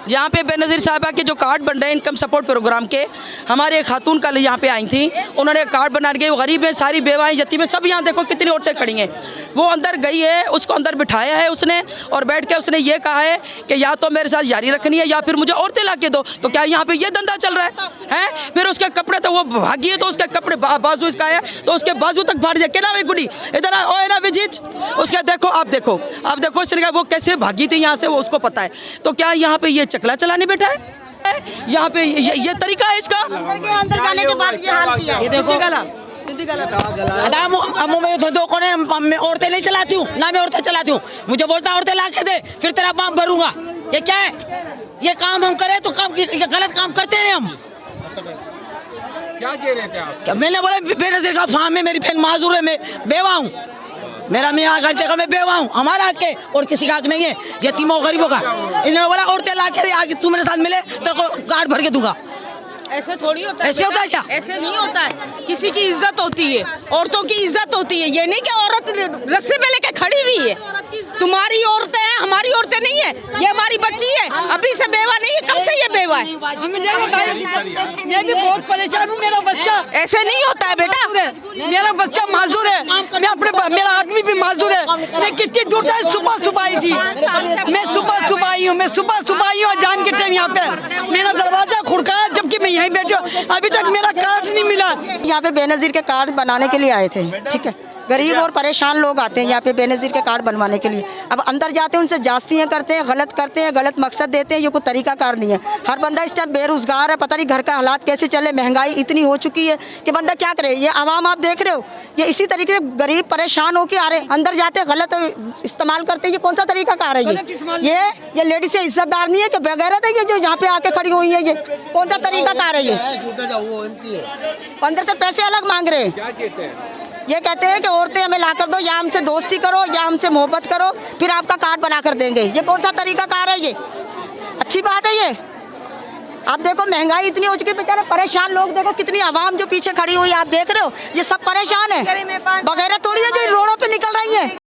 यहाँ पे बेनज़ीर साहिबा के जो कार्ड बन रहे हैं इनकम सपोर्ट प्रोग्राम के, हमारे एक खातून कल यहाँ पे आई थी, उन्होंने कार्ड बना के, वो गरीब हैं, सारी बेवाएं यतीमें सब यहाँ देखो कितनी औरतें खड़ी हैं। वो अंदर गई है, उसको अंदर बिठाया है उसने और बैठ के उसने ये कहा है कि या तो मेरे साथ जारी रखनी है या फिर मुझे औरतें ला के दो। तो क्या यहाँ पे ये धंधा चल रहा है? फिर उसके कपड़े तो वो भागी है तो उसके कपड़े बाजू इसका है तो उसके बाजू तक फाड़ दिया। क्या वे गुड़ी इधर ओ ना विजीज उसके देखो, आप देखो इसने वो कैसे भागी थी यहाँ से, वो उसको पता है। तो क्या यहाँ पे ये चकला चलाने बैठा है? यहाँ पे ये तरीका है इसका? अंदर जाने के बाद ये हाल किया। ये देखो मैं औरतें नहीं चलाती हूँ ना, मैं औरतें चलाती हूँ। मुझे बोलता औरतें ला के दे फिर तेरा बाप भरूंगा। ये क्या है? ये काम हम करें तो काम, ये गलत काम करते हैं हम। क्या कह रहे थे आप? मैंने बोला बेनज़ीर का फार्म है, मेरी बहन माजूर है, मैं बेवा हूँ, मेरा मियाँ घंटे का मैं बेवा हूँ, हमारा हक है और किसी का हक नहीं है यतीमों गरीबों का। इन्होंने बोला औरतें ला के आगे तू मेरे साथ मिले तेरे को कार्ड भर के दूंगा। ऐसे थोड़ी होता है। ऐसे होता है क्या? ऐसे नहीं होता है। किसी की इज्जत होती है, औरतों की इज्जत होती है। ये नहीं कि औरत रस्सी पे लेके खड़ी हुई है। तुम्हारी औरतें हैं, हमारी औरतें नहीं है। ये हमारी बच्ची है, अभी से बेवा नहीं है, कब से ये बेवा है। मैं भी बहुत परेशान हूँ। मेरा बच्चा ऐसे नहीं होता है बेटा। मेरा बच्चा माजूर है, मैं अपने मेरा आदमी भी माजूर है। मैं कितनी दूर से सुबह आई थी, मैं सुबह आई हूँ, जान के टाइम यहाँ पे मेरा दरवाजा खुड़काया जबकि मैं यहीं बैठे हूँ। अभी तक मेरा कार्ड नहीं मिला। यहाँ पे बेनज़ीर के कार्ड बनाने के लिए आए थे, ठीक है। गरीब और परेशान लोग आते हैं यहाँ पे बेनज़ीर के कार्ड बनवाने के लिए। अब अंदर जाते हैं, उनसे जास्तियाँ करते हैं, गलत करते हैं, गलत मकसद देते हैं। ये कोई तरीका कार नहीं है। हर बंदा इस टाइम बेरोजगार है, पता नहीं घर का हालात कैसे चले, महंगाई इतनी हो चुकी है कि बंदा क्या करे। ये आवाम आप देख रहे हो, ये इसी तरीके से गरीब परेशान होके आ रहे हैं, अंदर जाते गलत इस्तेमाल करते हैं। ये कौन सा तरीका कार है? ये लेडीज से इज्जतदार नहीं है कि बेगैरत है जो यहाँ पे आके खड़ी हुई है। ये कौन सा तरीका कार है? ये अंदर के पैसे अलग मांग रहे हैं। ये कहते हैं कि औरतें हमें ला कर दो, या हमसे दोस्ती करो या हमसे मोहब्बत करो, फिर आपका कार्ड बना कर देंगे। ये कौन सा तरीका कार है? ये अच्छी बात है? ये आप देखो महंगाई इतनी हो चुकी, बेचारे परेशान लोग देखो, कितनी आवाम जो पीछे खड़ी हुई आप देख रहे हो, ये सब परेशान है। बगैर थोड़ी है जो रोडों पे निकल रही है।